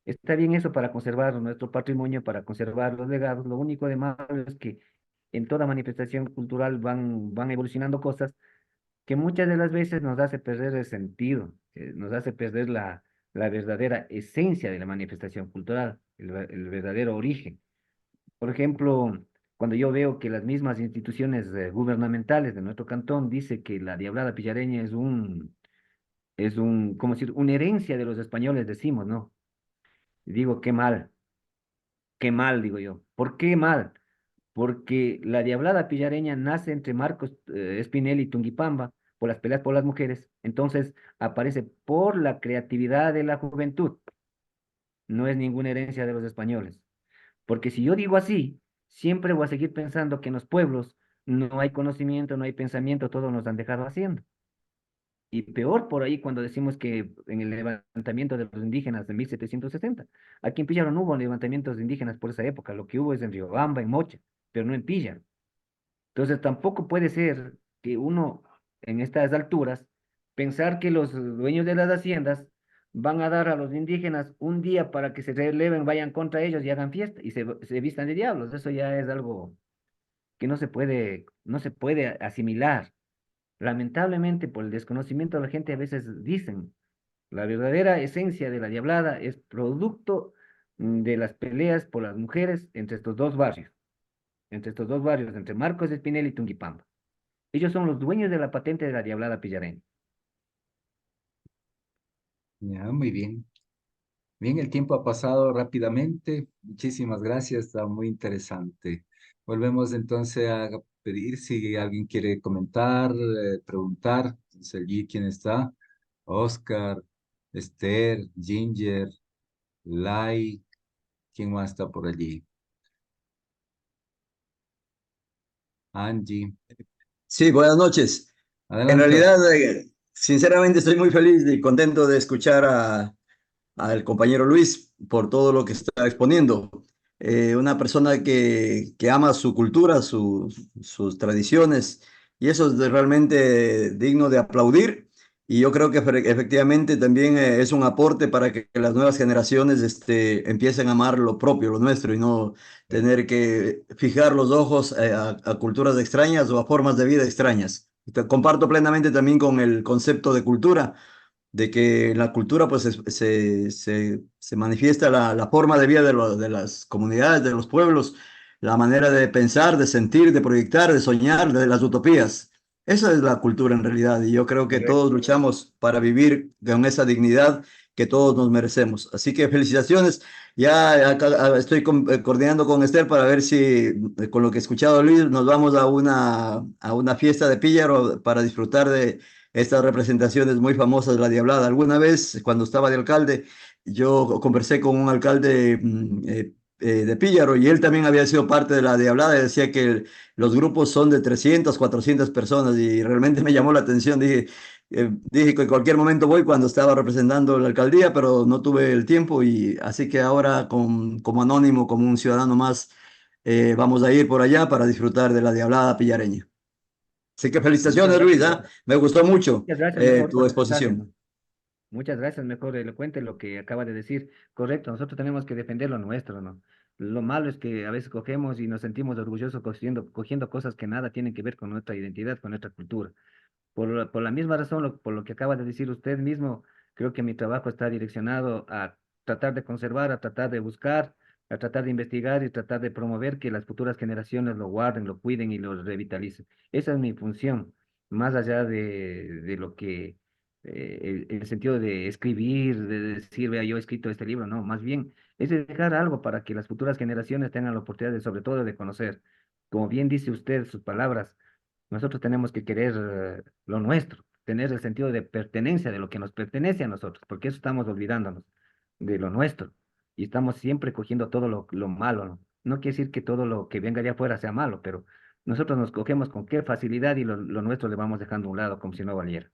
C: Está bien eso para conservar nuestro patrimonio, para conservar los legados. Lo único de malo es que en toda manifestación cultural van evolucionando cosas que muchas de las veces nos hace perder el sentido, nos hace perder la verdadera esencia de la manifestación cultural, el verdadero origen. Por ejemplo, cuando yo veo que las mismas instituciones gubernamentales de nuestro cantón dice que la diablada pillareña ¿cómo decir? Una herencia de los españoles, decimos, ¿no? Y digo, qué mal, digo yo. ¿Por qué mal? Porque la diablada pillareña nace entre Marcos Espinel y Tungipamba por las peleas por las mujeres. Entonces aparece por la creatividad de la juventud. No es ninguna herencia de los españoles. Porque si yo digo así, siempre voy a seguir pensando que en los pueblos no hay conocimiento, no hay pensamiento, todo nos han dejado haciendo. Y peor por ahí cuando decimos que en el levantamiento de los indígenas de 1760, aquí en Pilla no hubo levantamientos de indígenas por esa época, lo que hubo es en Riobamba, en Mocha, pero no en Pilla. Entonces tampoco puede ser que uno en estas alturas pensar que los dueños de las haciendas van a dar a los indígenas un día para que se releven, vayan contra ellos y hagan fiesta y se vistan de diablos. Eso ya es algo que no se puede asimilar. Lamentablemente, por el desconocimiento, la gente a veces dicen, la verdadera esencia de la diablada es producto de las peleas por las mujeres entre estos dos barrios, entre Marcos Espinel y Tungipamba. Ellos son los dueños de la patente de la diablada pillareña.
B: Ya, muy bien. Bien, el tiempo ha pasado rápidamente. Muchísimas gracias, está muy interesante. Volvemos entonces a pedir si alguien quiere comentar, preguntar. Entonces, allí, ¿quién está? Oscar, Esther, Ginger, Lai, ¿quién más está por allí? Angie.
D: Sí, buenas noches. En
B: Adelante, Oscar.
D: realidad, sinceramente estoy muy feliz y contento de escuchar al compañero Luis por todo lo que está exponiendo. Una persona que ama su cultura, sus tradiciones, y eso es realmente digno de aplaudir. Y yo creo que efectivamente también es un aporte para que las nuevas generaciones empiecen a amar lo propio, lo nuestro, y no tener que fijar los ojos a culturas extrañas o a formas de vida extrañas. Comparto plenamente también con el concepto de cultura, de que en la cultura pues se manifiesta la forma de vida de las comunidades, de los pueblos, la manera de pensar, de sentir, de proyectar, de soñar, de las utopías. Esa es la cultura en realidad, y yo creo que todos
C: Correcto.
D: luchamos para vivir con esa dignidad que todos nos merecemos. Así que felicitaciones. Ya acá, estoy coordinando con Esther para ver si con lo que he escuchado Luis nos vamos a una fiesta de Píllaro para disfrutar de estas representaciones muy famosas de la Diablada. Alguna vez, cuando estaba de alcalde, yo conversé con un alcalde de Píllaro, y él también había sido parte de la Diablada, y decía que los grupos son de 300, 400 personas, y realmente me llamó la atención. Dije que en cualquier momento voy cuando estaba representando la alcaldía, pero no tuve el tiempo, y así que ahora como anónimo, como un ciudadano más, vamos a ir por allá para disfrutar de la Diablada pillareña. Así que
C: Muchas
D: felicitaciones, Luis,
C: gracias.
D: ¿ah? Me gustó mucho
C: Muchas gracias, mejor
D: tu
C: por el mensaje,
D: exposición.
C: ¿no? Muchas gracias, mejor elocuente lo que acaba de decir. Correcto, nosotros tenemos que defender lo nuestro, ¿no? Lo malo es que a veces cogemos y nos sentimos orgullosos cogiendo cosas que nada tienen que ver con nuestra identidad, con nuestra cultura. Por la misma razón, por lo que acaba de decir usted mismo, creo que mi trabajo está direccionado a tratar de conservar, a tratar de buscar, a tratar de investigar y tratar de promover que las futuras generaciones lo guarden, lo cuiden y lo revitalicen. Esa es mi función, más allá de lo que, el sentido de escribir, de decir, vea, yo he escrito este libro, no, más bien es de dejar algo para que las futuras generaciones tengan la oportunidad de, sobre todo, de conocer. Como bien dice usted, sus palabras. Nosotros tenemos que querer lo nuestro, tener el sentido de pertenencia de lo que nos pertenece a nosotros, porque eso estamos olvidándonos de lo nuestro y estamos siempre cogiendo todo lo malo, ¿no? No quiere decir que todo lo que venga de afuera sea malo, pero nosotros nos cogemos con qué facilidad y lo nuestro le vamos dejando a un lado como si no valiera.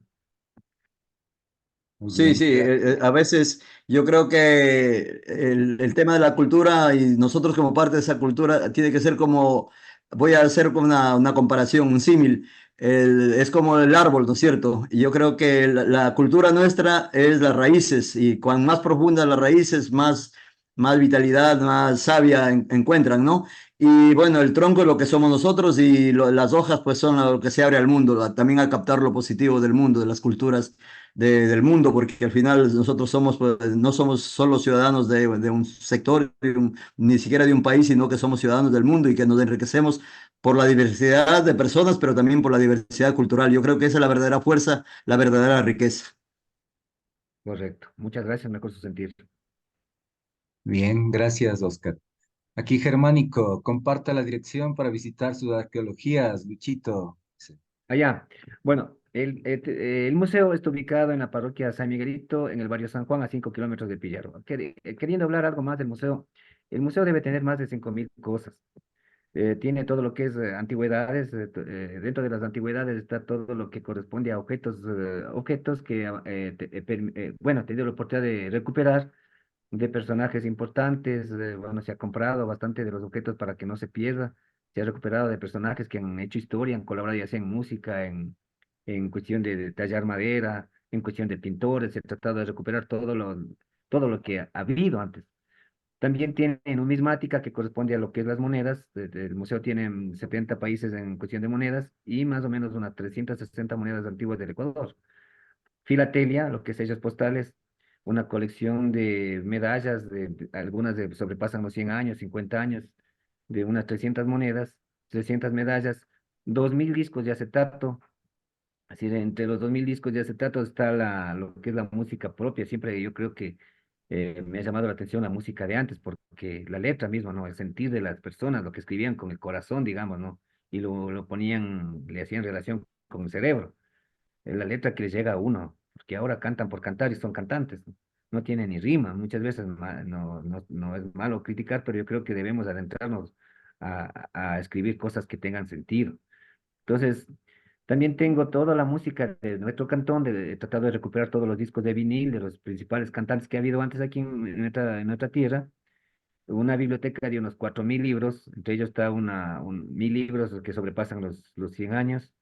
B: Muy
D: Sí,
B: bien,
D: sí, a veces yo creo que el tema de la cultura y nosotros como parte de esa cultura tiene que ser como, voy a hacer como una comparación, un símil, es como el árbol, ¿no es cierto? Y yo creo que la cultura nuestra es las raíces, y cuan más profundas las raíces, más vitalidad, más savia encuentran, ¿no? Y bueno, el tronco es lo que somos nosotros, y las hojas pues son lo que se abre al mundo, también a captar lo positivo del mundo, de las culturas del mundo, porque al final nosotros somos, pues, no somos solo ciudadanos de un sector, ni siquiera de un país, sino que somos ciudadanos del mundo, y que nos enriquecemos por la diversidad de personas, pero también por la diversidad cultural. Yo creo que esa es la verdadera fuerza, la verdadera riqueza.
C: Correcto. Muchas gracias, mejor su sentir.
B: bien, gracias, Oscar. Aquí Germánico, comparta la dirección para visitar sus arqueologías, Luchito. Sí.
C: Allá. Bueno, el museo está ubicado en la parroquia San Miguelito, en el barrio San Juan, a 5 kilómetros de Pillarro. Queriendo hablar algo más del museo, el museo debe tener más de 5.000 cosas. Tiene todo lo que es antigüedades. Dentro de las antigüedades está todo lo que corresponde a objetos que, bueno, he tenido la oportunidad de recuperar de personajes importantes. Bueno, se ha comprado bastante de los objetos para que no se pierda. Se ha recuperado de personajes que han hecho historia, han colaborado ya sea en música, en cuestión de tallar madera, en cuestión de pintores. Se ha tratado de recuperar todo lo que ha habido antes. También tiene numismática que corresponde a lo que es las monedas. El museo tiene 70 países en cuestión de monedas y más o menos unas 360 monedas antiguas del Ecuador. Filatelia, lo que es sellos postales, una colección de medallas, algunas sobrepasan los 100 años, 50 años, de unas 300 monedas, 300 medallas, 2.000 discos de acetato. Así de entre los 2.000 discos de acetato está lo que es la música propia. Siempre yo creo que me ha llamado la atención la música de antes, porque la letra misma, ¿no? El sentir de las personas, lo que escribían con el corazón, digamos, ¿no? Y lo ponían, le hacían relación con el cerebro. Es la letra que les llega a uno, porque ahora cantan por cantar y son cantantes, ¿no? No tiene ni rima. Muchas veces no es malo criticar, pero yo creo que debemos adentrarnos a escribir cosas que tengan sentido. Entonces, también tengo toda la música de nuestro cantón. He tratado de recuperar todos los discos de vinil de los principales cantantes que ha habido antes aquí en nuestra tierra. Una biblioteca de unos 4.000 libros, entre ellos está 1.000 libros que sobrepasan los 100 años.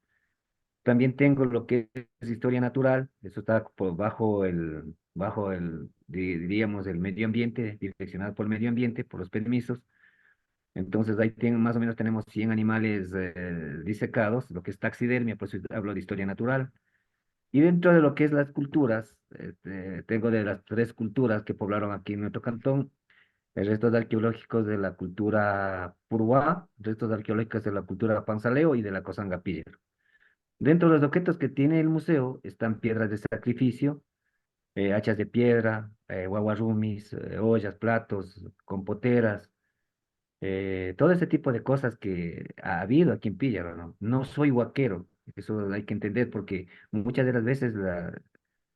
C: También tengo lo que es historia natural. Eso está diríamos, el medio ambiente, direccionado por el medio ambiente, por los permisos. Entonces ahí más o menos tenemos 100 animales disecados, lo que es taxidermia, por eso hablo de historia natural. Y dentro de lo que es las culturas, tengo de las tres culturas que poblaron aquí en nuestro cantón, restos arqueológicos de la cultura Puruá, restos arqueológicos de la cultura Panzaleo y de la Cosangapilla. Dentro de los objetos que tiene el museo están piedras de sacrificio, hachas de piedra, guaguarumis, ollas, platos, compoteras, todo ese tipo de cosas que ha habido aquí en Píllaro, ¿no? No soy huaquero, eso hay que entender, porque muchas de las veces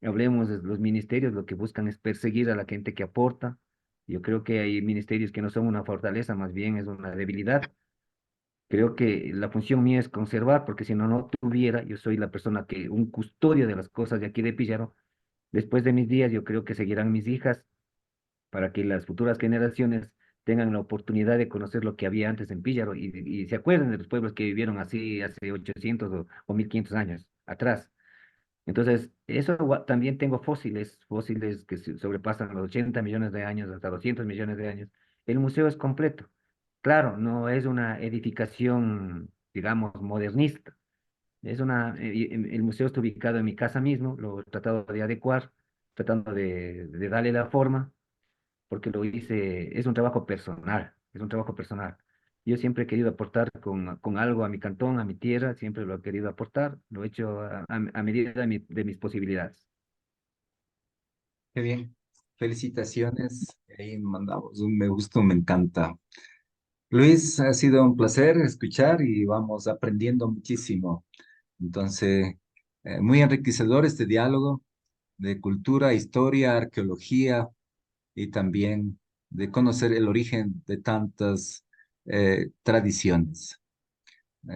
C: hablemos de los ministerios, lo que buscan es perseguir a la gente que aporta, Yo creo que hay ministerios que no son una fortaleza, más bien es una debilidad. Creo que la función mía es conservar, porque si no, no tuviera, yo soy la persona que, un custodio de las cosas de aquí de Píllaro. Después de mis días, yo creo que seguirán mis hijas para que las futuras generaciones tengan la oportunidad de conocer lo que había antes en Píllaro y se acuerden de los pueblos que vivieron así hace 800 o 1500 años atrás. Entonces, también tengo fósiles que sobrepasan los 80 millones de años, hasta 200 millones de años. El museo es completo. Claro, no es una edificación, digamos, modernista. El museo está ubicado en mi casa mismo, lo he tratado de adecuar, tratando de darle la forma, porque lo hice, es un trabajo personal, es un trabajo personal. Yo siempre he querido aportar con algo a mi cantón, a mi tierra, siempre lo he querido aportar, lo he hecho a medida de mis posibilidades.
B: Qué bien. Felicitaciones. Ahí mandamos un me gusta, me encanta. Luis, ha sido un placer escuchar y vamos aprendiendo muchísimo. Entonces, muy enriquecedor este diálogo de cultura, historia, arqueología y también de conocer el origen de tantas tradiciones.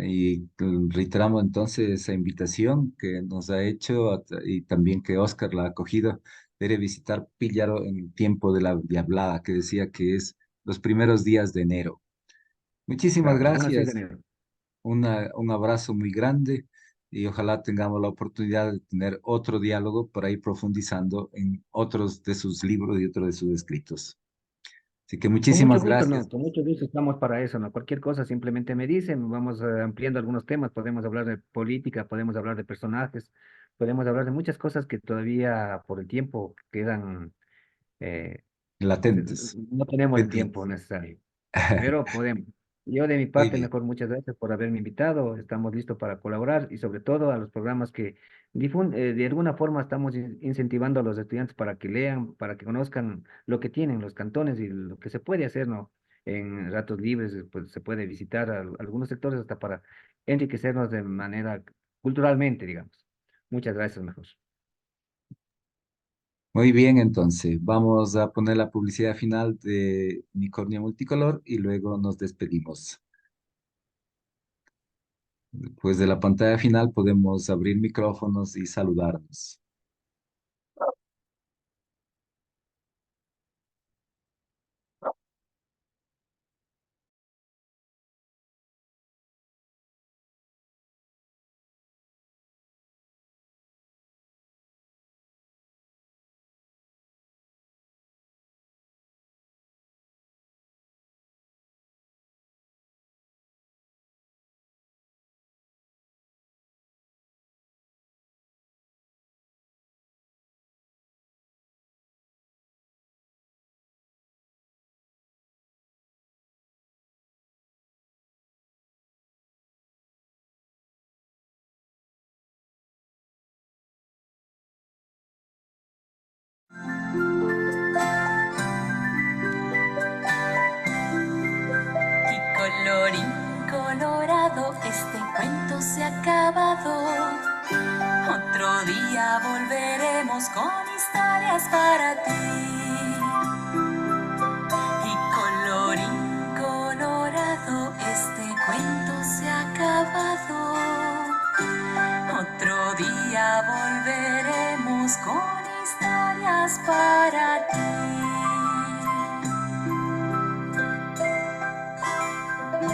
B: Y reiteramos entonces esa invitación que nos ha hecho y también que Oscar la ha acogido de ir a visitar Píllaro en el tiempo de la Diablada, que decía que es los primeros días de enero. Muchísimas
C: Claro, del 1 al 6 de
B: gracias,
C: enero.
B: un abrazo muy grande y ojalá tengamos la oportunidad de tener otro diálogo para ir profundizando en otros de sus libros y otros de sus escritos. Así que
C: Con mucho
B: muchísimas
C: gusto,
B: gracias.
C: no, con mucho gusto estamos para eso, ¿no? Cualquier cosa simplemente me dicen, vamos ampliando algunos temas, podemos hablar de política, podemos hablar de personajes, podemos hablar de muchas cosas que todavía por el tiempo quedan, eh,
B: Latentes,
C: no tenemos el tiempo
B: pendientes.
C: necesario, pero podemos. Yo de mi
B: Muy
C: parte,
B: bien.
C: mejor muchas gracias por haberme invitado, estamos listos para colaborar y sobre todo a los programas que de alguna forma estamos incentivando a los estudiantes para que lean, para que conozcan lo que tienen los cantones y lo que se puede hacer, ¿no? En ratos libres, pues se puede visitar algunos sectores hasta para enriquecernos de manera culturalmente, digamos. Muchas gracias, mejor.
B: Muy bien, entonces vamos a poner la publicidad final de Unicornio Multicolor y luego nos despedimos. Después de la pantalla final podemos abrir micrófonos y saludarnos.
A: Y colorín colorado, este cuento se ha acabado. Otro día volveremos con historias para ti. Y colorín colorado, este cuento se ha acabado. Otro día volveremos con historias para